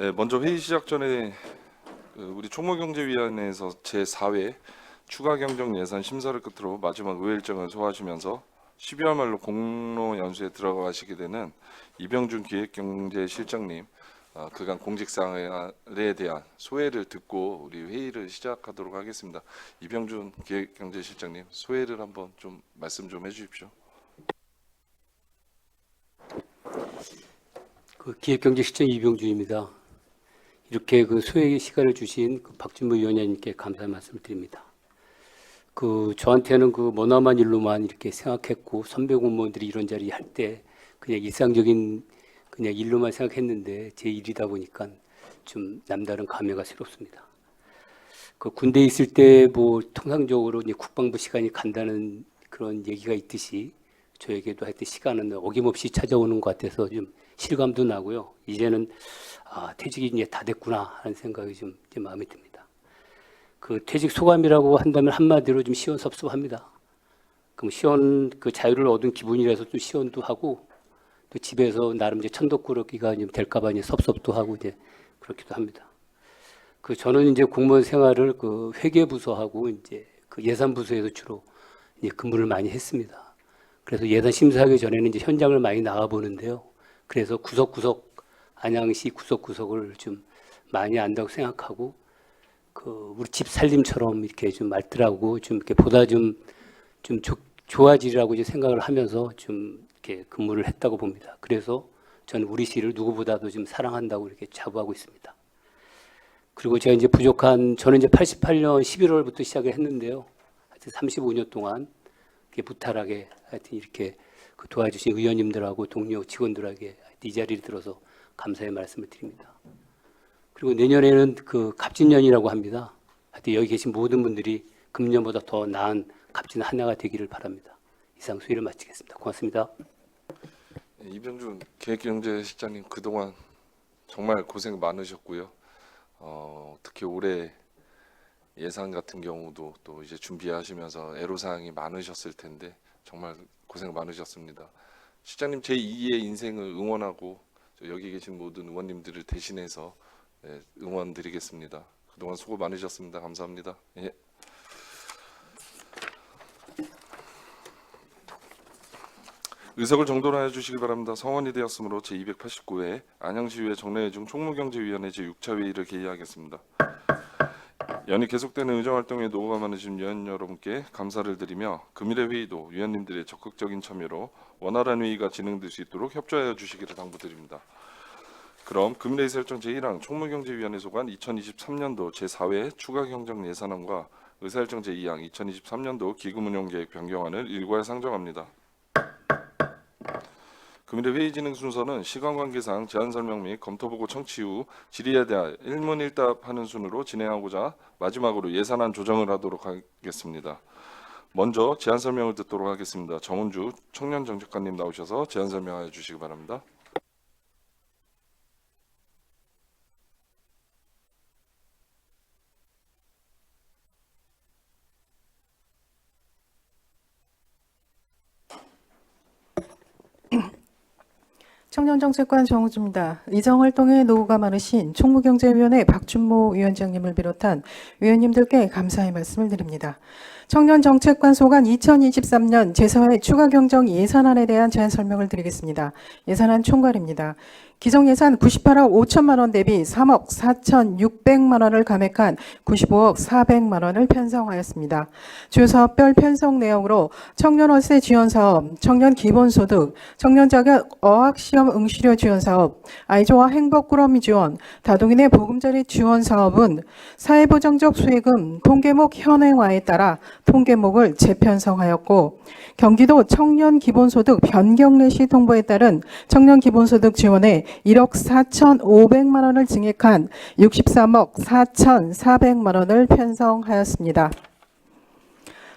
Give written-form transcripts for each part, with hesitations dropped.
네, 먼저 회의 시작 전에 우리 총무경제위원회에서 제4회 추가 경정 예산 심사를 끝으로 마지막 의회 일정을 소화하시면서 12월 말로 공로 연수에 들어가시게 되는 이병준 기획경제실장님 그간 공직사항에 대한 소회를 듣고 우리 회의를 시작하도록 하겠습니다. 이병준 기획경제실장님, 소회를 한번 좀 말씀 좀 해주십시오. 기획경제실장 이병준입니다. 이렇게 소회 시간을 주신 박준무 위원장님께 감사의 말씀을 드립니다. 저한테는 머나먼 일로만 이렇게 생각했고 선배 공무원들이 이런 자리 할 때 그냥 일상적인 그냥 일로만 생각했는데 제 일이다 보니까 좀 남다른 감회가 새롭습니다. 군대에 있을 때 통상적으로 이제 국방부 시간이 간다는 그런 얘기가 있듯이 저에게도 하여튼 시간은 어김없이 찾아오는 것 같아서 좀 실감도 나고요. 이제는 퇴직이 이제 다 됐구나 하는 생각이 좀 마음에 듭니다. 퇴직 소감이라고 한다면 한마디로 좀 시원섭섭합니다. 그럼 자유를 얻은 기분이라서 좀 시원도 하고 또 집에서 나름 이제 천덕꾸러기가 좀 될까봐 이제 섭섭도 하고 이제 그렇기도 합니다. 저는 이제 공무원 생활을 회계부서하고 이제 예산부서에서 주로 이제 근무를 많이 했습니다. 그래서 예산 심사하기 전에는 이제 현장을 많이 나가 보는데요. 그래서 구석구석 안양시 구석구석을 좀 많이 안다고 생각하고 우리 집 살림처럼 이렇게 좀 말들하고 좀 이렇게 보다 좀 좋아지리라고 이제 생각을 하면서 좀 이렇게 근무를 했다고 봅니다. 그래서 저는 우리 시를 누구보다도 좀 사랑한다고 이렇게 자부하고 있습니다. 그리고 제가 이제 저는 이제 88년 11월부터 시작을 했는데요. 하여튼 35년 동안 이렇게 무탈하게 하여튼 이렇게 도와주신 의원님들하고 동료 직원들에게 이 자리를 들어서 감사의 말씀을 드립니다. 그리고 내년에는 갑진년이라고 합니다. 하여튼 여기 계신 모든 분들이 금년보다 더 나은 값진 한 해가 되기를 바랍니다. 이상 소회를 마치겠습니다. 고맙습니다. 이병준 기획경제실장님, 그동안 정말 고생 많으셨고요. 특히 올해 예산 같은 경우도 또 이제 준비하시면서 애로사항이 많으셨을 텐데 정말 고생 많으셨습니다. 실장님 제2의 인생을 응원하고 여기 계신 모든 의원님들을 대신해서 응원드리겠습니다. 그동안 수고 많으셨습니다. 감사합니다. 예. 의석을 정돈하여 주시기 바랍니다. 성원이 되었으므로 제289회 안양시의회 정례회 중 총무경제위원회 제6차 회의를 개의하겠습니다. 연이 계속되는 의정활동에 노고가 많으신 위원 여러분께 감사를 드리며 금일의 회의도 위원님들의 적극적인 참여로 원활한 회의가 진행될 수 있도록 협조하여 주시기를 당부드립니다. 그럼 금일의 설정 제1항 총무경제위원회 소관 2023년도 제4회 추가 경정 예산안과 의사일정 제2항 2023년도 기금운용계획 변경안을 일괄 상정합니다. 금일의 회의 진행 순서는 시간관계상 제안설명 및 검토보고 청취 후 질의에 대한 일문일답하는 순으로 진행하고자 마지막으로 예산안 조정을 하도록 하겠습니다. 먼저 제안설명을 듣도록 하겠습니다. 정은주 청년정책관님 나오셔서 제안설명하여 주시기 바랍니다. 청년정책관 정우주입니다. 의정활동에 노고가 많으신 총무경제위원회 박준모 위원장님을 비롯한 위원님들께 감사의 말씀을 드립니다. 청년정책관 소관 2023년 제4회 추가경정 예산안에 대한 제안 설명을 드리겠습니다. 예산안 총괄입니다. 기정예산 98억 5천만 원 대비 3억 4,600만 원을 감액한 95억 400만 원을 편성하였습니다. 주 사업별 편성 내용으로 청년월세 지원사업, 청년기본소득, 청년자격 어학시험 응시료 지원사업, 아이조와 행복꾸러미 지원, 다동인의 보금자리 지원사업은 사회보장적 수혜금 통계목 현행화에 따라 통계목을 재편성하였고 경기도 청년기본소득 변경례시 통보에 따른 청년기본소득 지원에 1억 4,500만 원을 증액한 63억 4,400만 원을 편성하였습니다.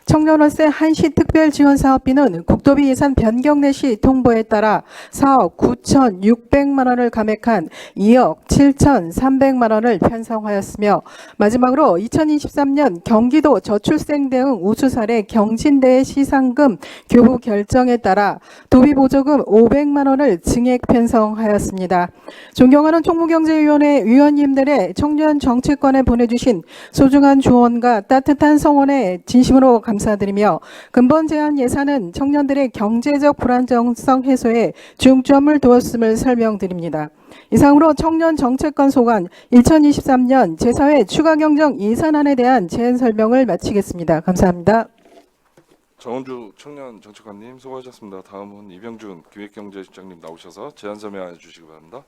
청년월세 한시특별지원사업비는 국도비 예산 변경 내시 통보에 따라 4억 9,600만 원을 감액한 2억 7,300만 원을 편성하였으며 마지막으로 2023년 경기도 저출생 대응 우수 사례 경진대회 시상금 교부 결정에 따라 도비 보조금 500만 원을 증액 편성하였습니다. 존경하는 총무경제위원회 위원님들의 청년 정치권에 보내주신 소중한 조언과 따뜻한 성원에 진심으로 감사드리며 근본 제안 예산은 청년들의 경제적 불안정성 해소에 중점을 두었음을 설명드립니다. 이상으로 청년 정책관 소관 2023년 제4회 추가 경정 예산안에 대한 제안 설명을 마치겠습니다. 감사합니다. 정은주 청년 정책관님 수고하셨습니다. 다음은 이병준 기획경제실장님 나오셔서 제안 설명해 주시기 바랍니다.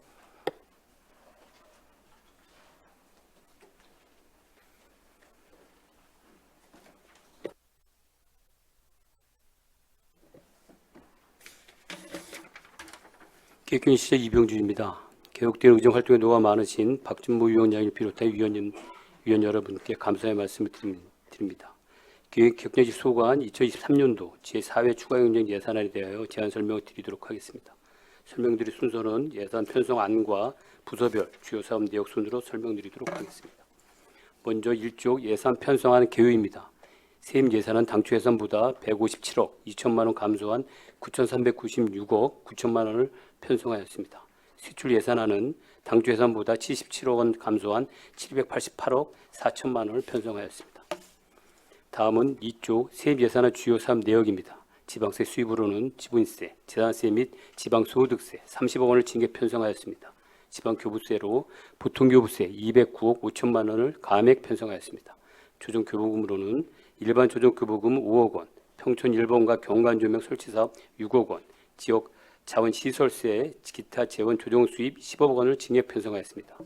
기획경제실장 이병준입니다. 개혁된 의정활동에 노가 많으신 박준모 위원장을 비롯해 위원 여러분께 감사의 말씀을 드립니다. 기획경제실 소관 2023년도 제4회 추가경정 예산안에 대하여 제안 설명을 드리도록 하겠습니다. 설명드릴 순서는 예산 편성안과 부서별 주요 사업 내역 순으로 설명드리도록 하겠습니다. 먼저 1조 예산 편성안 개요입니다. 세임 예산은 당초 예산보다 157억 2천만 원 감소한 9,396억 9천만 원을 편성하였습니다. 세출 예산안은 당초 예산보다 77억 원 감소한 788억 4천만 원을 편성하였습니다. 다음은 2조 세입 예산의 주요 사업 내역입니다. 지방세 수입으로는 지분세, 재산세 및 지방소득세 30억 원을 징계 편성하였습니다. 지방교부세로 보통교부세 209억 5천만 원을 감액 편성하였습니다. 조정교부금으로는 일반 조정교부금 5억 원, 평촌 1번가 경관조명 설치사업 6억 원, 지역 자원시설세, 기타 재원 조정 수입 15억 원을 징액 편성하였습니다.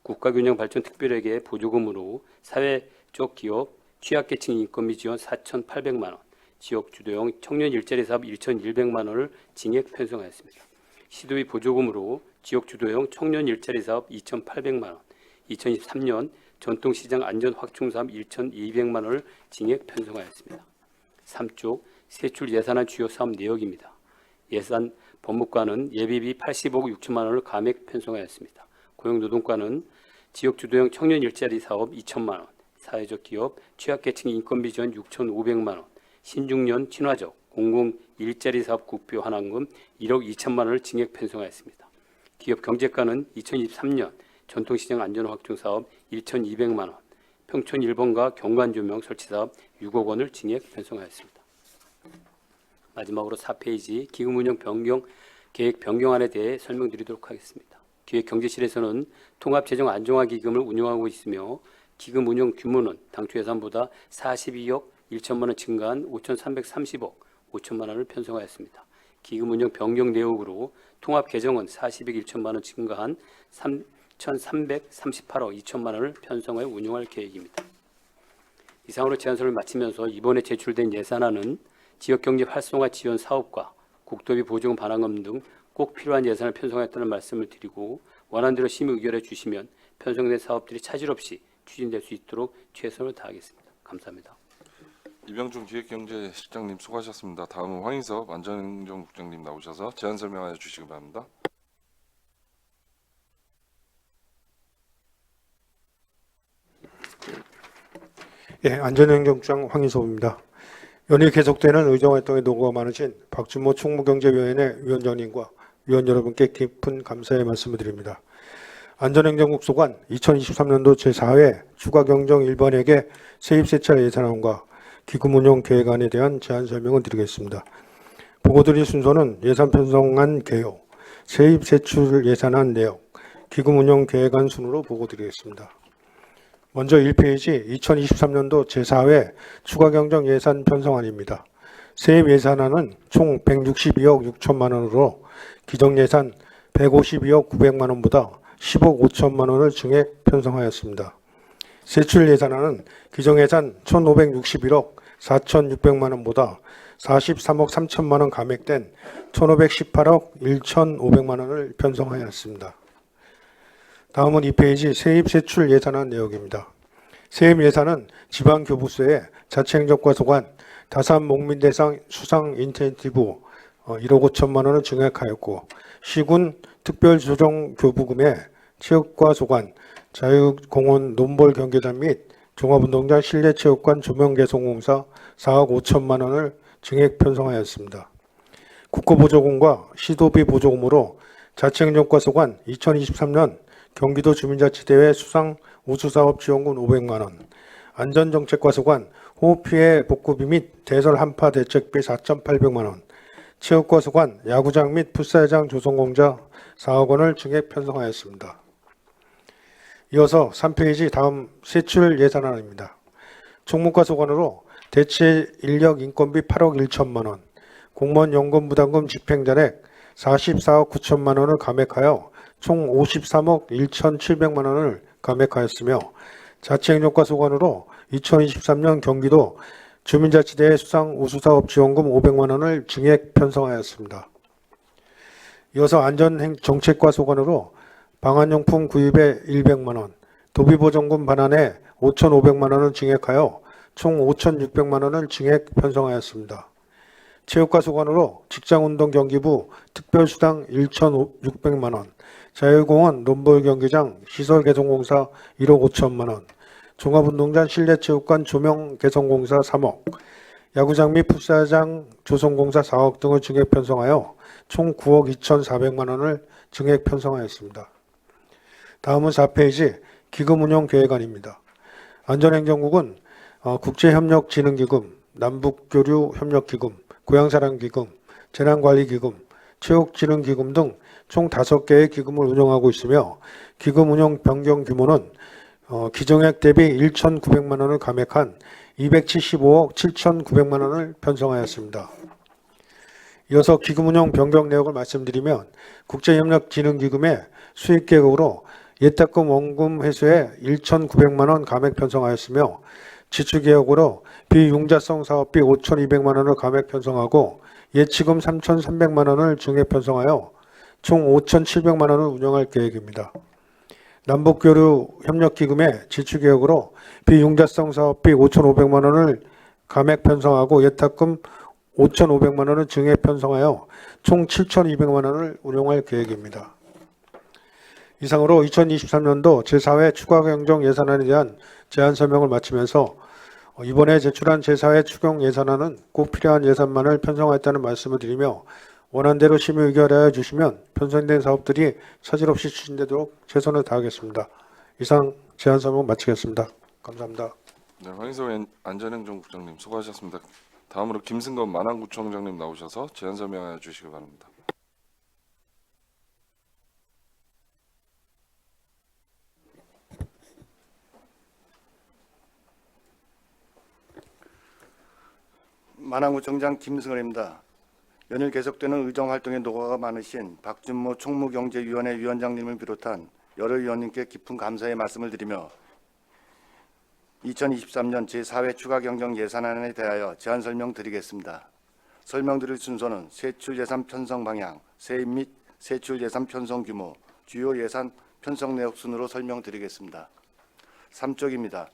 국가균형발전특별회계 보조금으로 사회적 기업 취약계층 인건비 지원 4,800만 원, 지역주도형 청년 일자리 사업 1,100만 원을 징액 편성하였습니다. 시도비 보조금으로 지역주도형 청년 일자리 사업 2,800만 원, 2023년 전통시장 안전 확충 사업 1,200만 원을 징액 편성하였습니다. 3조 세출 예산안 주요 사업 내역입니다. 예산 법무과는 예비비 80억 6천만 원을 감액 편성하였습니다. 고용노동과는 지역주도형 청년 일자리 사업 2천만 원, 사회적 기업 취약계층 인건비 지원 6,500만 원, 신중년 친화적 공공 일자리 사업 국비 환원금 1억 2천만 원을 징액 편성하였습니다. 기업 경제과는 2023년 전통시장 안전 확충 사업 1,200만 원, 평촌 1번가 경관조명 설치 사업 6억 원을 징액 편성하였습니다. 마지막으로 4페이지 기금 운영 변경 계획 변경안에 대해 설명드리도록 하겠습니다. 기획경제실에서는 통합재정 안정화 기금을 운영하고 있으며 기금 운영 규모는 당초 예산보다 42억 1천만 원 증가한 5,330억 5천만 원을 편성하였습니다. 기금 운영 변경 내역으로 통합 개정은 40억 1천만 원 증가한 3,338억 2천만 원을 편성하여 운용할 계획입니다. 이상으로 제안서를 마치면서 이번에 제출된 예산안은 지역경제 활성화 지원 사업과 국도비 보조금 반환금 등 꼭 필요한 예산을 편성했다는 말씀을 드리고 원안대로 심의 의결해 주시면 편성된 사업들이 차질 없이 추진될 수 있도록 최선을 다하겠습니다. 감사합니다. 이병준 기획경제실장님 수고하셨습니다. 다음은 황인섭 안전행정국장님 나오셔서 제안 설명해 주시기 바랍니다. 예, 안전행정국장 황인섭입니다. 연일 계속되는 의정활동에 노고가 많으신 박준모 총무경제위원회 위원장님과 위원 여러분께 깊은 감사의 말씀을 드립니다. 안전행정국 소관 2023년도 제4회 추가경정 1번에게 세입세차 예산안과 기금운용 계획안에 대한 제안 설명을 드리겠습니다. 보고드릴 순서는 예산 편성안 개요, 세입세출 예산안 내역, 기금운용 계획안 순으로 보고드리겠습니다. 먼저 1페이지 2023년도 제4회 추가경정 예산 편성안입니다. 세입 예산안은 총 162억 6천만 원으로 기정예산 152억 900만 원보다 10억 5천만 원을 증액 편성하였습니다. 세출 예산안은 기정예산 1,561억 4,600만 원보다 43억 3천만 원 감액된 1,518억 1,500만 원을 편성하였습니다. 다음은 2페이지 세입세출 예산안 내역입니다. 세입 예산은 지방교부세에 자치행정과 소관 다산 목민 대상 수상 인센티브 1억 5천만 원을 증액하였고 시군 특별조정교부금에 체육과 소관, 자유공원 논볼 경기장 및 종합운동장 실내체육관 조명개선공사 4억 5천만 원을 증액 편성하였습니다. 국고보조금과 시도비 보조금으로 자치행정과 소관 2023년 경기도 주민자치대회 수상 우수사업 지원금 500만 원, 안전정책과 소관 호흡피해 복구비 및 대설 한파 대책비 4,800만 원, 체육과 소관 야구장 및 풋살장 조성공사 4억 원을 증액 편성하였습니다. 이어서 3페이지 다음 세출 예산안입니다. 총무과 소관으로 대체 인력 인건비 8억 1천만 원, 공무원 연금 부담금 집행잔액 44억 9천만 원을 감액하여 총 53억 1,700만 원을 감액하였으며 자치행정과 소관으로 2023년 경기도 주민자치대회 수상 우수사업 지원금 500만 원을 증액 편성하였습니다. 이어서 안전정책과 소관으로 방한용품 구입에 100만 원, 도비보전금 반환에 5,500만 원을 증액하여 총 5,600만 원을 증액 편성하였습니다. 체육과 소관으로 직장운동경기부 특별수당 1,600만 원, 자유공원 논볼경기장 시설개선공사 1억 5천만 원, 종합운동장 실내체육관 조명개선공사 3억, 야구장 및 풋살장 조성공사 4억 등을 증액 편성하여 총 9억 2,400만 원을 증액 편성하였습니다. 다음은 4페이지 기금운용계획안입니다. 안전행정국은 국제협력진흥기금, 남북교류협력기금, 고향사랑기금, 재난관리기금, 체육진흥기금 등 총 5개의 기금을 운영하고 있으며 기금 운영 변경 규모는 기정액 대비 1,900만 원을 감액한 275억 7,900만 원을 편성하였습니다. 이어서 기금 운영 변경 내역을 말씀드리면 국제협력진흥기금의 수익계획으로 예탁금 원금 회수에 1,900만 원 감액 편성하였으며 지출계획으로 비융자성 사업비 5,200만 원을 감액 편성하고 예치금 3,300만 원을 증액 편성하여 총 5,700만 원을 운영할 계획입니다. 남북교류협력기금의 지출계획으로 비융자성 사업비 5,500만 원을 감액 편성하고 예탁금 5,500만 원을 증액 편성하여 총 7,200만 원을 운용할 계획입니다. 이상으로 2023년도 제4회 추가경정 예산안에 대한 제안 설명을 마치면서 이번에 제출한 제4회 추경 예산안은 꼭 필요한 예산만을 편성하였다는 말씀을 드리며 원안대로 심의 의결하여 주시면 편성된 사업들이 차질 없이 추진되도록 최선을 다하겠습니다. 이상 제안 설명 마치겠습니다. 감사합니다. 네, 황희석 안전행정국장님 수고하셨습니다. 다음으로 김승건 만안구청장님 나오셔서 제안 설명해 주시기 바랍니다. 만안구청장 김승헌입니다. 연일 계속되는 의정활동에 노고가 많으신 박준모 총무경제위원회 위원장님을 비롯한 여러 위원님께 깊은 감사의 말씀을 드리며 2023년 제4회 추가경정 예산안에 대하여 제안 설명드리겠습니다. 설명드릴 순서는 세출 예산 편성 방향, 세입 및 세출 예산 편성 규모, 주요 예산 편성 내역 순으로 설명드리겠습니다. 3쪽입니다.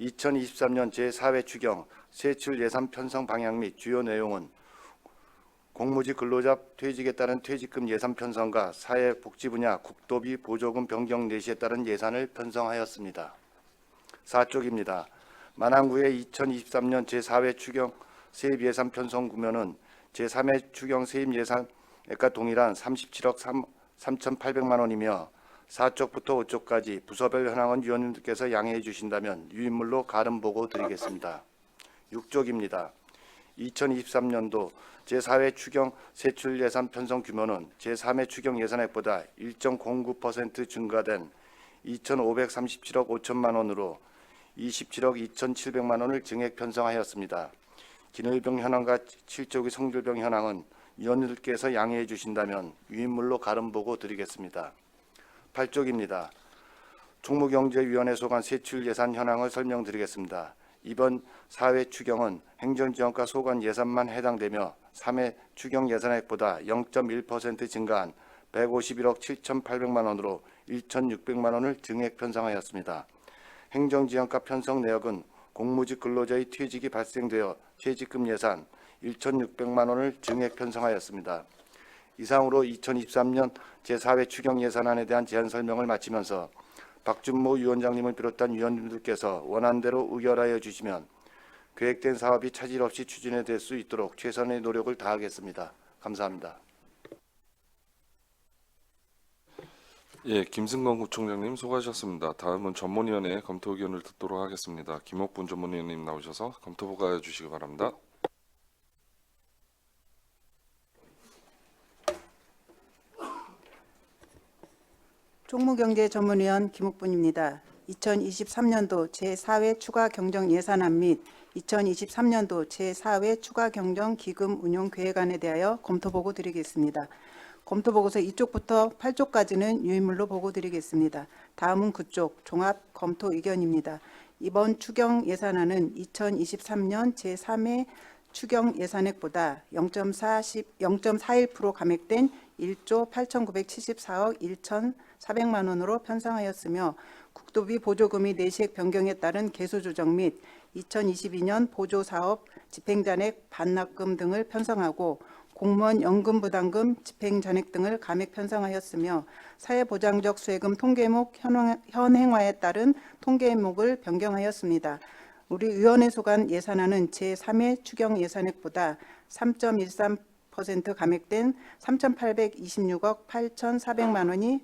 2023년 제4회 추경 세출 예산 편성 방향 및 주요 내용은 공무직 근로자 퇴직에 따른 퇴직금 예산 편성과 사회복지 분야 국도비 보조금 변경 내시에 따른 예산을 편성하였습니다. 4쪽입니다. 만안구의 2023년 제4회 추경 세입 예산 편성 규모는 제3회 추경 세입 예산액과 동일한 37억 3,800만 원이며 4쪽부터 5쪽까지 부서별 현황은 위원님들께서 양해해 주신다면 유인물로 가름 보고 드리겠습니다. 6쪽입니다. 2023년도 제4회 추경 세출 예산 편성 규모는 제3회 추경 예산액보다 1.09% 증가된 2,537억 5천만 원으로 27억 2,700만 원을 증액 편성하였습니다. 진울병 현황과 7조기 성질병 현황은 위원님들께서 양해해 주신다면 유인물로 가름 보고 드리겠습니다. 8쪽입니다. 총무경제위원회 소관 세출 예산 현황을 설명드리겠습니다. 이번 4회 추경은 행정지원과 소관 예산만 해당되며 3회 추경 예산액보다 0.1% 증가한 151억 7,800만 원으로 1,600만 원을 증액 편성하였습니다. 행정지원과 편성 내역은 공무직 근로자의 퇴직이 발생되어 최지급 예산 1,600만 원을 증액 편성하였습니다. 이상으로 2023년 제4회 추경 예산안에 대한 제안 설명을 마치면서 박준모 위원장님을 비롯한 위원님들께서 원안대로 의결하여 주시면 계획된 사업이 차질 없이 추진해 될 수 있도록 최선의 노력을 다하겠습니다. 감사합니다. 예, 김승건 구청장님 수고하셨습니다. 다음은 전문위원회 검토 의견을 듣도록 하겠습니다. 김옥분 전문위원님 나오셔서 검토 보고해 주시기 바랍니다. 총무경제전문위원 김옥분입니다. 2023년도 제4회 추가 경정 예산안 및 2023년도 제4회 추가 경정 기금 운용 계획안에 대하여 검토 보고 드리겠습니다. 검토 보고서 2쪽부터 8쪽까지는 유인물로 보고 드리겠습니다. 다음은 9쪽 종합 검토 의견입니다. 이번 추경 예산안은 2023년 제3회 추경 예산액보다 0.41% 감액된 1조 8,974억 1,400만 원으로 편성하였으며 국도비 보조금이 내시액 변경에 따른 개수 조정 및 2022년 보조 사업 집행잔액 반납금 등을 편성하고 공무원 연금 부담금 집행잔액 등을 감액 편성하였으며 사회보장적 수혜금 통계목 현행화에 따른 통계목을 변경하였습니다. 우리 위원회 소관 예산안은 제3회 추경 예산액보다 3.13% 감액된 3,826억 8,400만 원이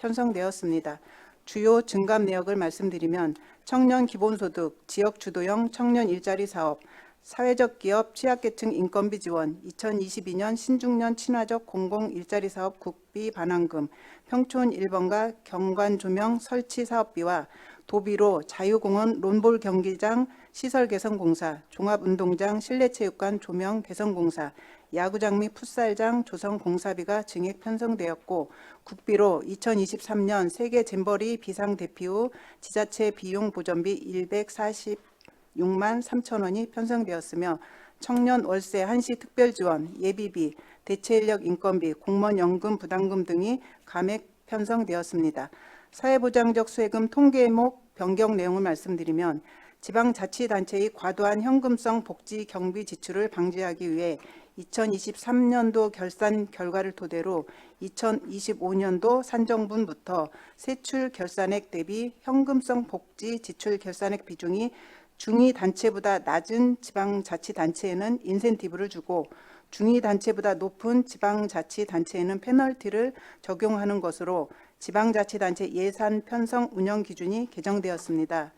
편성되었습니다. 주요 증감 내역을 말씀드리면 청년 기본소득, 지역 주도형 청년 일자리 사업, 사회적 기업 취약계층 인건비 지원, 2022년 신중년 친화적 공공 일자리 사업 국비 반환금, 평촌 1번가 경관 조명 설치 사업비와 도비로 자유공원 론볼 경기장 시설 개선 공사, 종합운동장 실내체육관 조명 개선 공사, 야구장 및 풋살장 조성 공사비가 증액 편성되었고 국비로 2023년 세계 잼버리 비상 대피 후 지자체 비용 보전비 146만 3천 원이 편성되었으며 청년 월세 한시 특별 지원, 예비비, 대체인력 인건비, 공무원 연금 부담금 등이 감액 편성되었습니다. 사회보장적 수혜금 통계목 변경 내용을 말씀드리면 지방자치단체의 과도한 현금성 복지 경비 지출을 방지하기 위해 2023년도 결산 결과를 토대로 2025년도 산정분부터 세출 결산액 대비 현금성 복지 지출 결산액 비중이 중위 단체보다 낮은 지방자치단체에는 인센티브를 주고 중위 단체보다 높은 지방자치단체에는 페널티를 적용하는 것으로 지방자치단체 예산 편성 운영 기준이 개정되었습니다.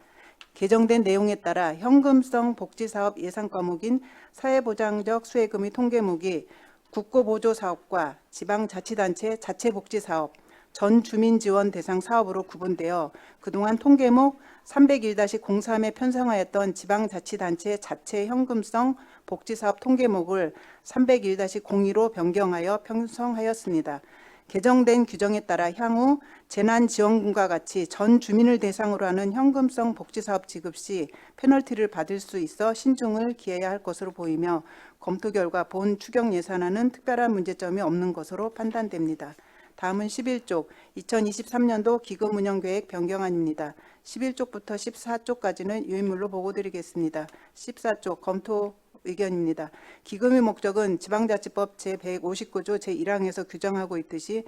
개정된 내용에 따라 현금성 복지사업 예산 과목인 사회보장적 수혜금의 통계목이 국고보조사업과 지방자치단체 자체복지사업, 전주민지원 대상 사업으로 구분되어 그동안 통계목 301-03에 편성하였던 지방자치단체 자체 현금성 복지사업 통계목을 301-02로 변경하여 편성하였습니다. 개정된 규정에 따라 향후 재난지원금과 같이 전 주민을 대상으로 하는 현금성 복지사업 지급 시 페널티를 받을 수 있어 신중을 기해야 할 것으로 보이며 검토 결과 본 추경 예산안은 특별한 문제점이 없는 것으로 판단됩니다. 다음은 11쪽 2023년도 기금운영계획 변경안입니다. 11쪽부터 14쪽까지는 유인물로 보고드리겠습니다. 14쪽 검토 의견입니다. 기금의 목적은 지방자치법 제159조 제1항에서 규정하고 있듯이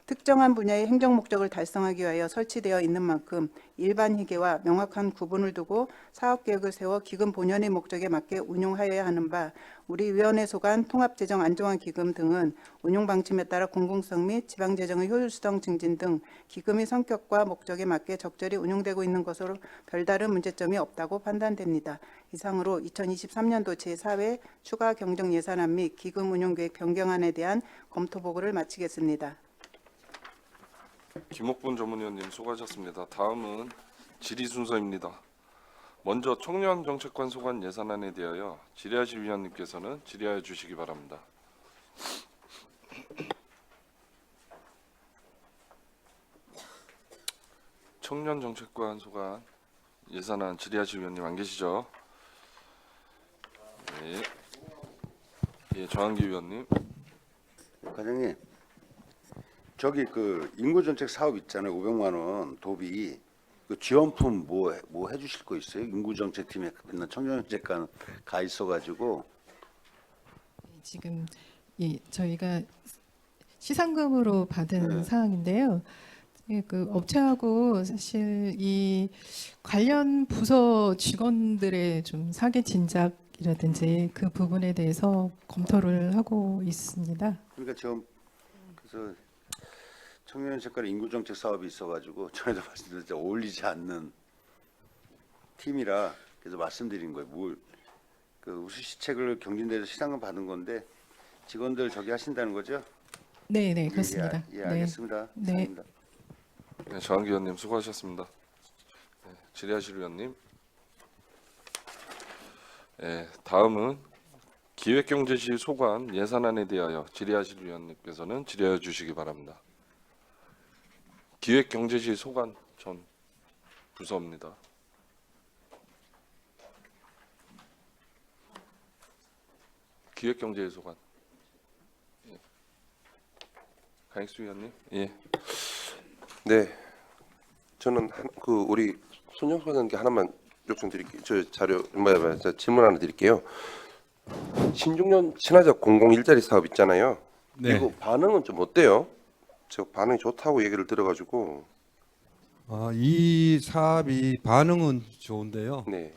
특정한 분야의 행정 목적을 달성하기 위하여 설치되어 있는 만큼 일반 희계와 명확한 구분을 두고 사업계획을 세워 기금 본연의 목적에 맞게 운용하여야 하는 바 우리 위원회 소관 통합재정안정화기금 등은 운용방침에 따라 공공성 및 지방재정의 효율성 증진 등 기금의 성격과 목적에 맞게 적절히 운용되고 있는 것으로 별다른 문제점이 없다고 판단됩니다. 이상으로 2023년도 제4회 추가 경정 예산안 및 기금 운용계획 변경안에 대한 검토 보고를 마치겠습니다. 김옥분 전문위원님 수고하셨습니다. 다음은 질의 순서입니다. 먼저 청년정책관 소관 예산안에 대하여 질의하실 위원님께서는 질의하여 주시기 바랍니다. 청년정책관 소관 예산안 질의하실 위원님 안 계시죠? 네. 예, 정한기 위원님. 과장님, 저기 그 인구정책 사업 있잖아요. 500만 원 도비. 그 지원품 뭐 해주실 거 있어요? 인구정책팀에 맨날 청년정책관 가 있어가지고 지금 저희가 시상금으로 받은 사항인데요. 그 업체하고 사실 이 관련 부서 직원들의 좀 사기 진작이라든지 그 부분에 대해서 검토를 하고 있습니다. 그러니까 지금 그래서 청년정책관 인구정책 사업이 있어가지고 전에도 말씀드렸죠. 어울리지 않는 팀이라 그래서 말씀드린 거예요. 그 우수시책을 경진대에서 시상금 받은 건데 직원들 저기 하신다는 거죠? 네, 네, 그렇습니다. 예, 알겠습니다. 네. 이상입니다. 네, 정한기 의원님 수고하셨습니다. 네, 질의하실 의원님. 네, 다음은 기획경제시 소관 예산안에 대하여 질의하실 의원님께서는 질의해 주시기 바랍니다. 기획경제시 소관 전 부서입니다. 기획경제 소관. 예. 강익수 의원님. 예. 네, 저는 우리 손영 소장님께 하나만 요청드릴게요. 저 자료 저 질문 하나 드릴게요. 신중년 친화적 공공 일자리 사업 있잖아요. 네. 이거 반응은 좀 어때요? 저 반응이 좋다고 얘기를 들어가지고. 이 사업이 반응은 좋은데요. 네.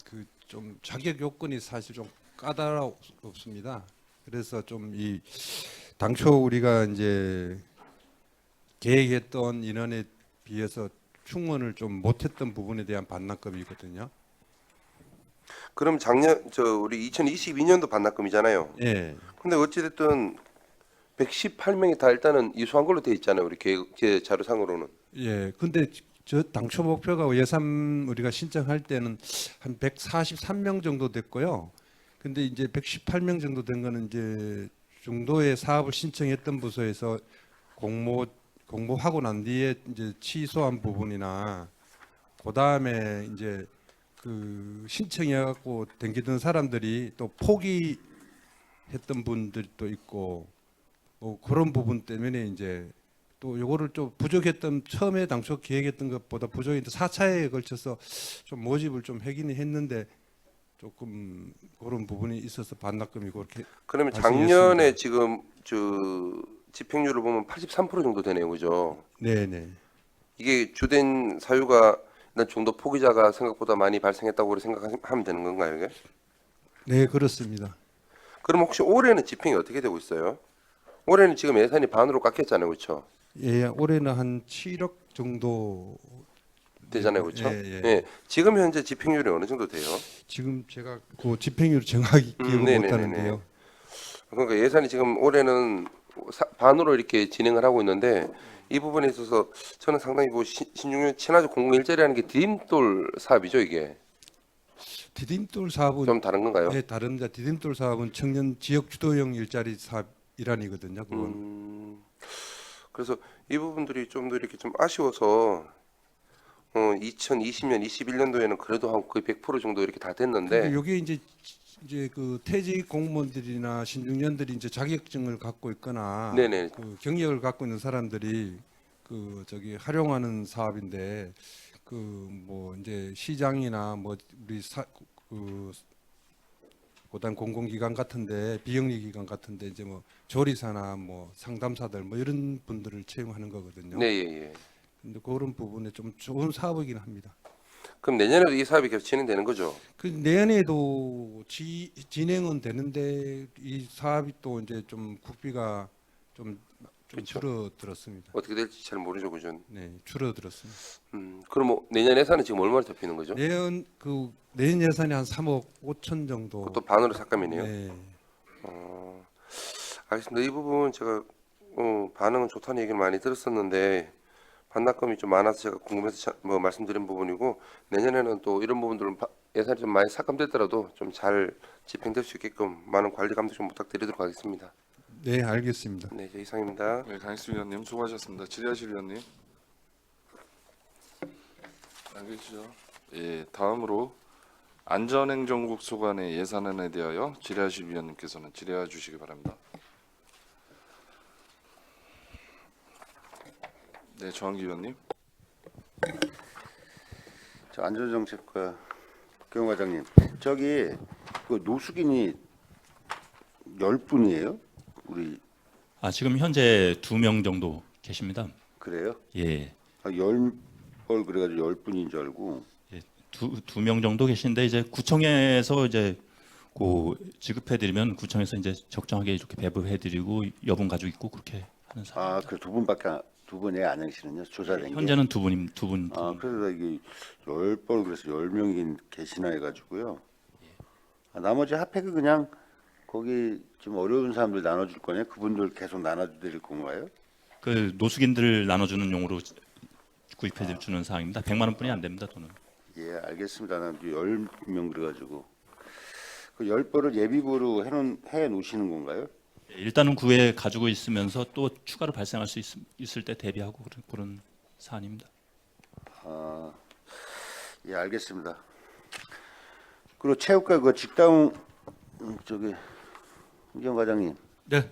그 좀 자격 요건이 사실 좀 까다롭습니다. 그래서 좀 당초 우리가 이제 계획했던 인원에 비해서 충원을 좀 못했던 부분에 대한 반납금이거든요. 그럼 우리 2022년도 반납금이잖아요. 예. 근데 어찌됐든 118명이 다 일단은 이수한 걸로 돼 있잖아요. 우리 제 자료상으로는. 예. 근데 저 당초 목표가 예산 우리가 신청할 때는 한 143명 정도 됐고요. 근데 이제 118명 정도 된 거는 이제 중도의 사업을 신청했던 부서에서 공모하고 난 뒤에 이제 취소한 부분이나 그 다음에 이제 그 신청해갖고 댕기던 사람들이 또 포기했던 분들도 있고 뭐 그런 부분 때문에 이제 또 요거를 좀 부족했던 처음에 당초 계획했던 것보다 부족했던 4차에 걸쳐서 좀 모집을 좀 하긴 했는데 조금 그런 부분이 있어서 반납금이 그렇게 그러면 발생했습니다. 작년에 지금 집행률을 보면 83% 정도 되네요, 그죠? 네네. 이게 주된 사유가 일단 중도 포기자가 생각보다 많이 발생했다고 생각하면 되는 건가요, 이게? 네, 그렇습니다. 그럼 혹시 올해는 집행이 어떻게 되고 있어요? 올해는 지금 예산이 반으로 깎였잖아요, 그렇죠? 예, 올해는 한 7억 정도 되잖아요, 그렇죠? 예, 예. 예. 지금 현재 집행률이 어느 정도 돼요? 지금 제가 그 집행률 정확히 기억을 네네네네. 못하는데요. 그러니까 예산이 지금 올해는 반으로 이렇게 진행을 하고 있는데 이 부분에 있어서 저는 상당히 신중년 친화적 공공 일자리라는 게 디딤돌 사업이죠, 이게. 디딤돌 사업은 좀 다른 건가요? 네, 다릅니다. 디딤돌 사업은 청년 지역 주도형 일자리 사업 일환이거든요. 그건. 그래서 이 부분들이 좀 더 이렇게 좀 아쉬워서 2020년, 21년도에는 그래도 한 거의 100% 정도 이렇게 다 됐는데 여기 이제 그 퇴직 공무원들이나 신중년들이 이제 자격증을 갖고 있거나 네네. 그 경력을 갖고 있는 사람들이 그 저기 활용하는 사업인데 그 뭐 이제 시장이나 뭐 우리 그다음 공공기관 같은데 비영리 기관 같은데 이제 뭐 조리사나 뭐 상담사들 뭐 이런 분들을 채용하는 거거든요. 네, 예, 예. 근데 그런 부분에 좀 좋은 사업이긴 합니다. 그럼 내년에도 이 사업이 계속 진행되는 거죠? 그 내년에도 진행은 되는데 이 사업이 또 이제 좀 국비가 좀 그쵸. 줄어들었습니다. 어떻게 될지 잘 모르죠, 그죠? 네, 줄어들었습니다. 그럼 뭐 내년 예산은 지금 얼마나 잡히는 거죠? 내년 예산이 한 3억 5천 정도. 그것도 반으로 삭감이네요. 네. 알겠습니다. 이 부분 제가 반응은 좋다는 얘기를 많이 들었었는데 반납금이 좀 많아서 제가 궁금해서 뭐 말씀드린 부분이고 내년에는 또 이런 부분들은 예산이 좀 많이 삭감됐더라도 좀 잘 집행될 수 있게끔 많은 관리 감독 좀 부탁드리도록 하겠습니다. 네, 알겠습니다. 네, 이제 이상입니다. 네, 강익수 의원님 수고하셨습니다. 질의하실 의원님. 안 계시죠? 예, 다음으로 안전행정국 소관의 예산안에 대하여 질의하실 위원님께서는 질의해 주시기 바랍니다. 네, 정한기 의원님. 저 안전정책과 국경 과장님, 저기 그 노숙인이 10분이에요? 우리 지금 현재 2명 정도 계십니다. 그래요? 예. 10벌 그래가지고 10분인 줄 알고. 두 명 정도 계신데 이제 구청에서 이제 그 지급해드리면 구청에서 이제 적정하게 이렇게 배부해드리고 여분 가지고 있고 그렇게 하는 상황. 그 두 분의 안양시는요 조사된 게. 현재는 두 분. 그래서 이게 10벌 그래서 10명이 계시나 해가지고요. 나머지 핫팩은 그냥 거기 좀 어려운 사람들 나눠줄 거냐? 그분들 계속 나눠드릴 건가요? 그 노숙인들 나눠주는 용으로 구입해 주는 사항입니다. 100만 원뿐이 안 됩니다. 돈은. 예, 알겠습니다. 난 10명 그래가지고 그 10벌을 예비부로 해 놓으시는 건가요? 일단은 구에 가지고 있으면서 또 추가로 발생할 수 있을 때 대비하고 그런 사안입니다. 예, 알겠습니다. 그리고 체육과 그 직당 저기 김경 과장님, 네.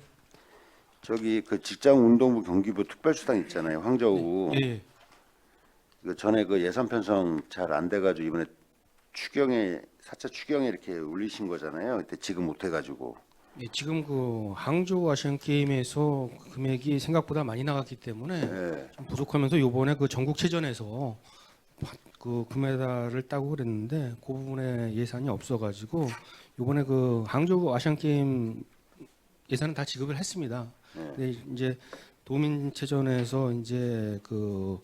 저기 그 직장운동부 경기부 특별수당 있잖아요, 황저우. 예. 그 전에 그 예산 편성 잘 안 돼가지고 이번에 4차 추경에 이렇게 올리신 거잖아요. 그때 지금 못 해가지고. 예, 지금 그 항저우 아시안 게임에서 금액이 생각보다 많이 나갔기 때문에 예. 좀 부족하면서 이번에 그 전국체전에서 그 금메달을 따고 그랬는데 그 부분에 예산이 없어가지고 이번에 그 항저우 아시안 게임 예산은 다 지급을 했습니다. 근데 이제 도민체전에서 이제 그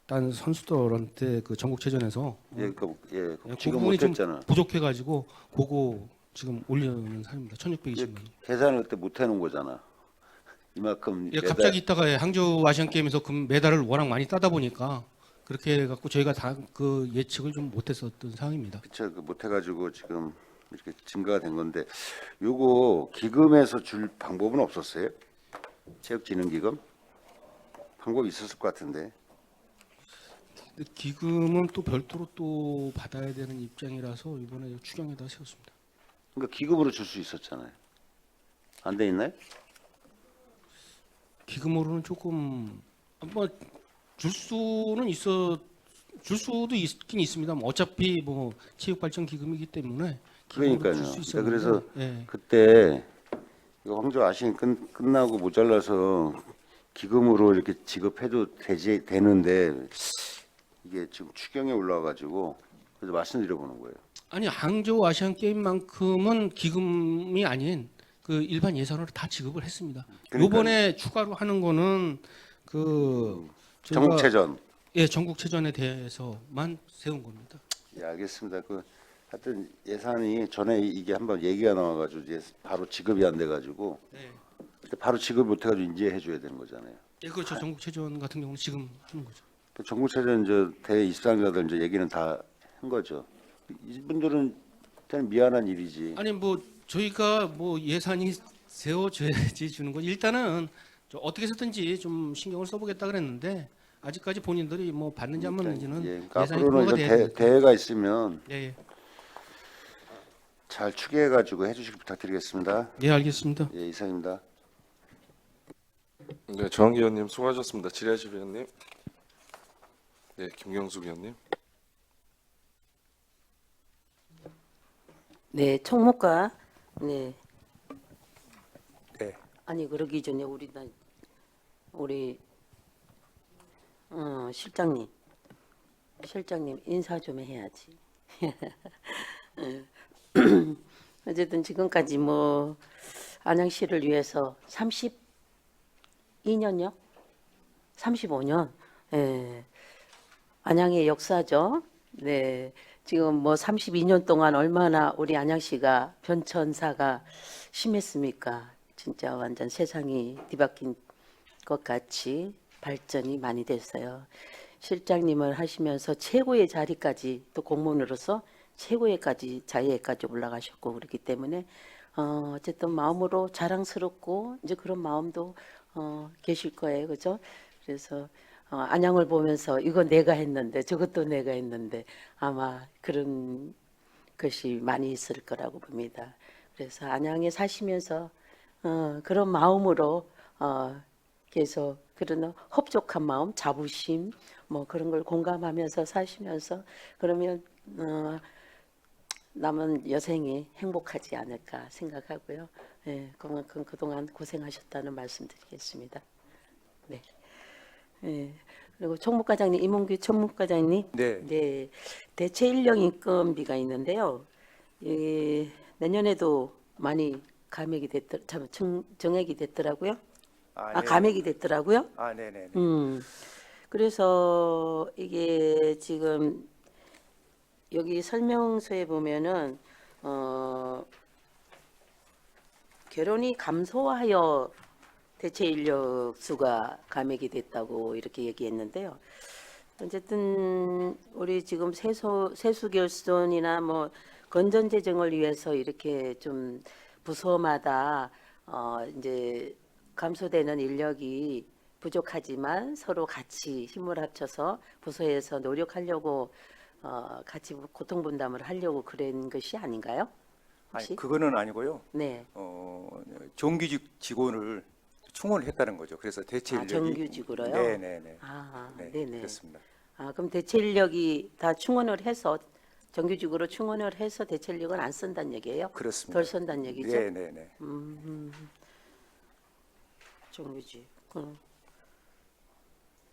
딴 선수들한테 그 전국체전에서 그 그 지금 부분이 좀 못했잖아. 부족해가지고 그거 지금 올리는 사입니다. 1,620만 원. 계산을 그때 못 해놓은 거잖아. 이만큼. 예, 갑자기 있다가 항저우 아시안 게임에서 메달을 워낙 많이 따다 보니까 그렇게 해갖고 저희가 다 그 예측을 좀 못했었던 상황입니다. 그쵸, 못 해가지고 지금 이렇게 증가가 된 건데, 요거 기금에서 줄 방법은 없었어요? 체육진흥기금 방법이 있었을 것 같은데. 근데 기금은 또 별도로 또 받아야 되는 입장이라서 이번에 추경에다 세웠습니다. 그러니까 기금으로 줄 수 있었잖아요. 안 돼 있나요? 기금으로는 조금 뭐 줄 수는 줄 수도 있긴 있습니다. 어차피 뭐 체육발전기금이기 때문에 기금으로 그러니까요. 줄수 있었는데, 그래서 예. 그때 이거 황저 아시안 끝나고 모자라서 기금으로 이렇게 지급해도 되는데 이게 지금 추경에 올라와가지고 그래서 말씀드려보는 거예요. 아니 항저우 아시안 게임만큼은 기금이 아닌 그 일반 예산으로 다 지급을 했습니다. 그러니까요. 이번에 추가로 하는 거는 그 저희가- 전국체전. 예, 전국체전에 대해서만 세운 겁니다. 예, 알겠습니다. 하여튼 예산이 전에 이게 한번 얘기가 나와가지고 이제 바로 지급이 안 돼가지고 네. 그때 바로 지급 못해가지고 인지해 줘야 되는 거잖아요. 예, 그렇죠. 전국체전 같은 경우는 지금 하는 거죠. 전국체전 대회 입상자들 이제 얘기는 다 한 거죠. 이분들은 일단 미안한 일이지. 아니 뭐 저희가 뭐 예산이 세워져야지 주는 거 일단은 어떻게 해서든지 좀 신경을 써보겠다 그랬는데 아직까지 본인들이 뭐 받는지 안 받는지는 예, 그러니까 예산이 앞으로는 통과가 이제 돼야 되니까. 대회가 있으면 예, 예. 잘 추계해가지고 해주시기 부탁드리겠습니다. 예, 알겠습니다. 예, 이상입니다. 네, 정한기 의원님 수고하셨습니다. 지리하실 의원님. 네, 김경숙 의원님. 네, 총무과. 네. 네. 아니 그러기 전에 우리 실장님 인사 좀 해야지. 어쨌든 지금까지 뭐 안양시를 위해서 32년요? 35년. 예. 안양의 역사죠. 네. 지금 뭐 32년 동안 얼마나 우리 안양시가 변천사가 심했습니까? 진짜 완전 세상이 뒤바뀐 것 같이 발전이 많이 됐어요. 실장님을 하시면서 최고의 자리까지 또 공무원으로서 최고의까지 자리에까지 올라가셨고 그렇기 때문에 어쨌든 마음으로 자랑스럽고 이제 그런 마음도 계실 거예요, 그죠? 그래서 안양을 보면서 이거 내가 했는데 저것도 내가 했는데 아마 그런 것이 많이 있을 거라고 봅니다. 그래서 안양에 사시면서 그런 마음으로 계속 그런 흡족한 마음, 자부심 뭐 그런 걸 공감하면서 사시면서 그러면 남은 여생이 행복하지 않을까 생각하고요. 예, 그만큼 그동안 고생하셨다는 말씀드리겠습니다. 네. 예. 그리고 총무과장님, 이문규 총무과장님, 네. 대체 인력 인건비가 있는데요. 내년에도 많이 감액이 정액이 됐더라고요. 네. 감액이 됐더라고요. 네네. 그래서 이게 지금 여기 설명서에 보면은 결혼이 감소하여 대체 인력 수가 감액이 됐다고 이렇게 얘기했는데요. 어쨌든 우리 지금 세수 결손이나 뭐 건전 재정을 위해서 이렇게 좀 부서마다 이제 감소되는 인력이 부족하지만 서로 같이 힘을 합쳐서 부서에서 노력하려고 같이 고통 분담을 하려고 그런 것이 아닌가요? 혹시? 그거는 아니고요. 네. 정규직 직원을 충원을 했다는 거죠. 그래서 대체 인력이 정규직으로요? 네네네. 네, 네, 네네. 그렇습니다. 그럼 대체 인력이 다 충원을 해서 정규직으로 충원을 해서 대체 인력은 안 쓴다는 얘기예요? 그렇습니다. 덜 쓴다는 얘기죠? 네네네. 정규직.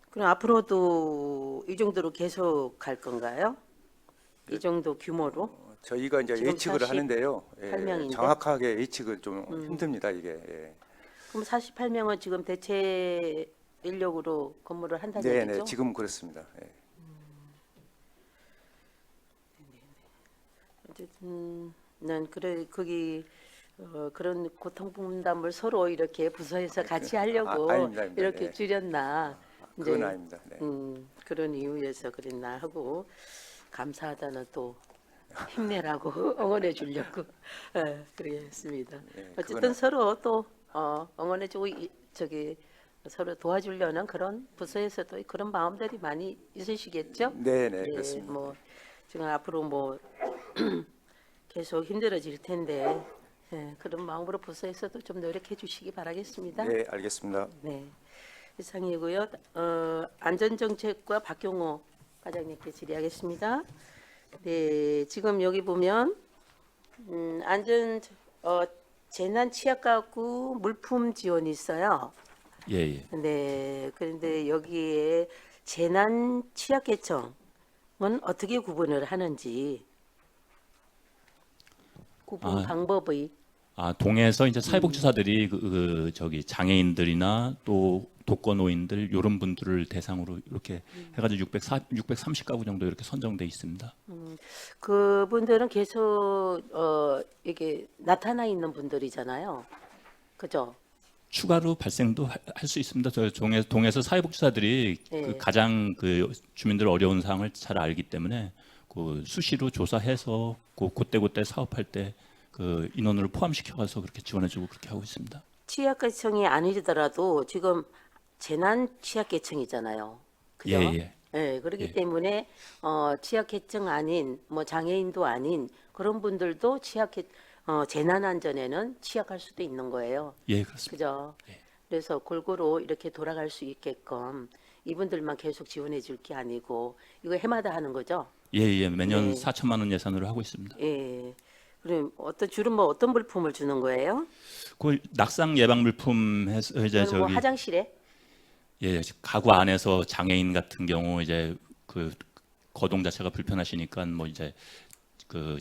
그럼 앞으로도 이 정도로 계속 갈 건가요? 이 정도 규모로? 저희가 이제 지금 예측을 하는데요. 48명인데? 정확하게 예측은 좀 힘듭니다. 이게. 예. 그럼 48명은 지금 대체 인력으로 근무를 한다는 네네. 얘기죠? 지금 그렇습니다. 예. 어쨌든 난 그래 거기 그런 고통 분담을 서로 이렇게 부서에서 같이 하려고 아닙니다. 이렇게 네. 줄였나 그건 이제 아닙니다. 네. 그런 이유에서 그랬나 하고 감사하다는 또 힘내라고 응원해 주려고 그러겠습니다. 네, 어쨌든 그건 서로 또 응원해 주고 저기 서로 도와주려는 그런 부서에서도 그런 마음들이 많이 있으시겠죠? 네네. 예, 그렇습니다. 뭐 지금 앞으로 뭐 계속 힘들어질 텐데 그런 마음으로 부서에서도 좀 노력해 주시기 바라겠습니다. 네, 알겠습니다. 네, 이상이고요. 안전정책과 박경호 과장님께 질의하겠습니다. 네, 지금 여기 보면 재난 취약가구 물품 지원이 있어요. 예. 네, 그런데 여기에 재난 취약계층은 어떻게 구분을 하는지 구분 방법의 동에서 이제 사회복지사들이 저기 장애인들이나 또 독거노인들 이런 분들을 대상으로 이렇게 해가지고 630가구 정도 이렇게 선정돼 있습니다. 그분들은 계속 이게 나타나 있는 분들이잖아요. 그죠? 추가로 발생도 할 수 있습니다. 저 동에서 사회복지사들이 네. 가장 주민들 어려운 상황을 잘 알기 때문에 수시로 조사해서 그때 사업할 때 인원을 포함시켜서 그렇게 지원해주고 그렇게 하고 있습니다. 취약계층이 아니더라도 지금 재난 취약계층이잖아요. 그죠? 예. 네, 그렇기 예. 때문에 취약계층 아닌 뭐 장애인도 아닌 그런 분들도 재난 안전에는 취약할 수도 있는 거예요. 예, 그렇습니다. 그죠? 예. 그래서 골고루 이렇게 돌아갈 수 있게끔 이분들만 계속 지원해 줄 게 아니고 이거 해마다 하는 거죠? 예. 매년 네. 4천만 원 예산으로 하고 있습니다. 예. 그럼 주로 뭐 어떤 물품을 주는 거예요? 낙상 예방 물품 해서 이제 뭐 화장실에? 예, 가구 안에서 장애인 같은 경우 이제 거동 자체가 불편하시니까 뭐 이제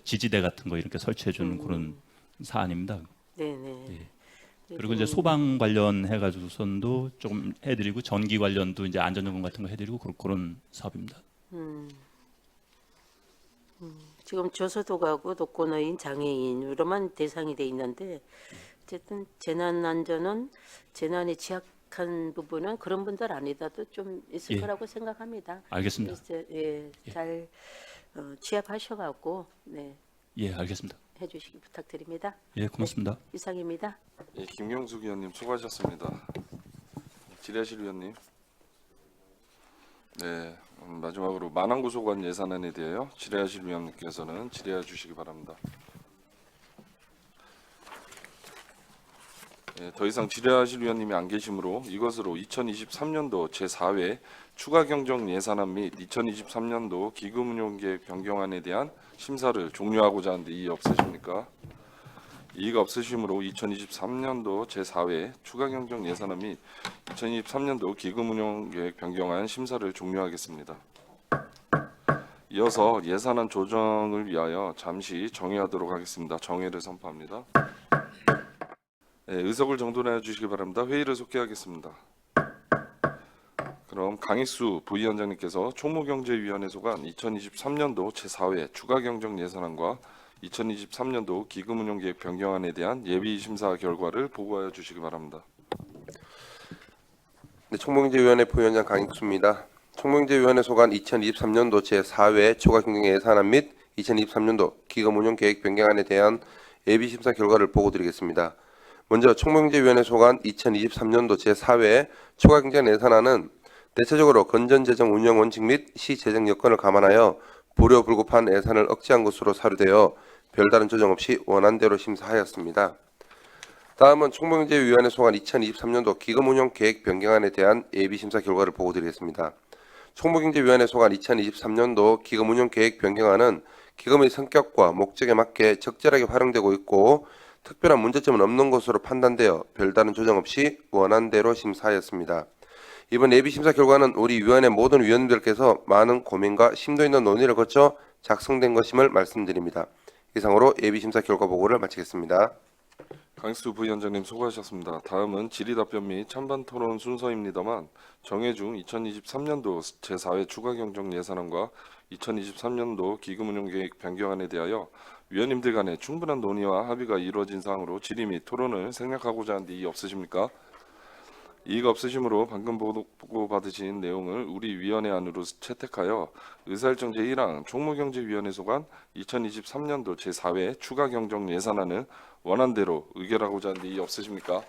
지지대 같은 거 이렇게 설치해 주는 그런 사안입니다. 네네. 예. 그리고 이제 소방 관련 해가지고선도 조금 해드리고 전기 관련도 이제 안전점검 같은 거 해드리고 그런 사업입니다. 지금 저소득하고 독거노인, 장애인으로만 대상이 돼 있는데 어쨌든 재난안전은 재난에 취약한 부분은 그런 분들 아니다도 좀 있을 예. 거라고 생각합니다. 알겠습니다. 잘 취합하셔갖고 예, 알겠습니다. 해주시기 부탁드립니다. 예, 고맙습니다. 이상입니다. 예, 김경숙 위원님 수고하셨습니다. 질의하실 위원님. 네, 마지막으로 만안구소관 예산안에 대하여 질의하실 위원님께서는 질의해 주시기 바랍니다. 더 이상 질의하실 위원님이 안 계시므로 이것으로 2023년도 제4회 추가 경정 예산안 및 2023년도 기금운용계획 변경안에 대한 심사를 종료하고자 하는데 이의 없으십니까? 이의가 없으시므로 2023년도 제4회 추가 경정 예산안 및 2023년도 기금운용계획 변경안 심사를 종료하겠습니다. 이어서 예산안 조정을 위하여 잠시 정회하도록 하겠습니다. 정회를 선포합니다. 의석을 정돈해 주시기 바랍니다. 회의를 속개하겠습니다. 그럼 강익수 부위원장님께서 총무경제위원회 소관 2023년도 제4회 추가 경정 예산안과 2023년도 기금운용계획 변경안에 대한 예비 심사 결과를 보고하여 주시기 바랍니다. 네, 총무경제위원회 부위원장 강익수입니다. 총무경제위원회 소관 2023년도 제4회 추가 경정 예산안 및 2023년도 기금운용계획 변경안에 대한 예비 심사 결과를 보고드리겠습니다. 먼저 총무경제위원회 소관 2023년도 제4회 추가 경정 예산안은 대체적으로 건전재정 운영 원칙 및 시재정 여건을 감안하여 불효불급한 예산을 억제한 것으로 사료되어 별다른 조정 없이 원안대로 심사하였습니다. 다음은 총무경제위원회 소관 2023년도 기금운용계획 변경안에 대한 예비심사 결과를 보고드리겠습니다. 총무경제위원회 소관 2023년도 기금운용계획 변경안은 기금의 성격과 목적에 맞게 적절하게 활용되고 있고 특별한 문제점은 없는 것으로 판단되어 별다른 조정 없이 원안대로 심사하였습니다. 이번 예비심사 결과는 우리 위원회 모든 위원들께서 많은 고민과 심도 있는 논의를 거쳐 작성된 것임을 말씀드립니다. 이상으로 예비심사 결과 보고를 마치겠습니다. 강익수 부위원장님 수고하셨습니다. 다음은 질의답변 및 찬반 토론 순서입니다만 정해중 2023년도 제4회 추가 경정 예산안과 2023년도 기금운용계획 변경안에 대하여 위원님들 간의 충분한 논의와 합의가 이루어진 사항으로 질의 및 토론을 생략하고자 하는 이의 없으십니까? 이의가 없으시므로 방금 보고받으신 내용을 우리 위원회 안으로 채택하여 의사일정 제1항 총무경제위원회 소관 2023년도 제4회 추가 경정 예산안을 원안대로 의결하고자 하는 이의 없으십니까?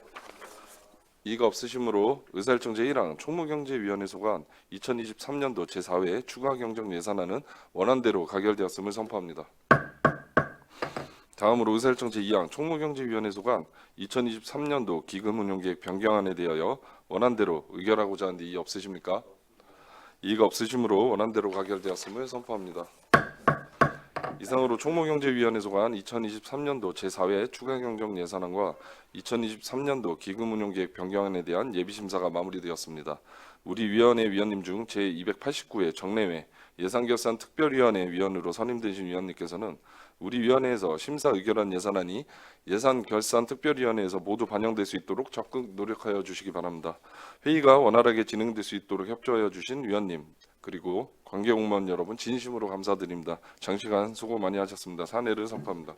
이의가 없으시므로 의사일정 제1항 총무경제위원회 소관 2023년도 제4회 추가 경정 예산안은 원안대로 가결되었음을 선포합니다. 다음으로 의사일정 제2항 총무경제위원회 소관 2023년도 기금운용계획 변경안에 대하여 원안대로 의결하고자 하는 이의 없으십니까? 이의가 없으시므로 원안대로 가결되었음을 선포합니다. 이상으로 총무경제위원회 소관 2023년도 제4회 추가 경정 예산안과 2023년도 기금운용계획 변경안에 대한 예비심사가 마무리되었습니다. 우리 위원회 위원님 중 제289회 정례회 예산결산 특별위원회 위원으로 선임되신 위원님께서는 우리 위원회에서 심사 의결한 예산안이 예산결산 특별위원회에서 모두 반영될 수 있도록 적극 노력하여 주시기 바랍니다. 회의가 원활하게 진행될 수 있도록 협조하여 주신 위원님 그리고 관계공무원 여러분 진심으로 감사드립니다. 장시간 수고 많이 하셨습니다. 사내를 선포합니다.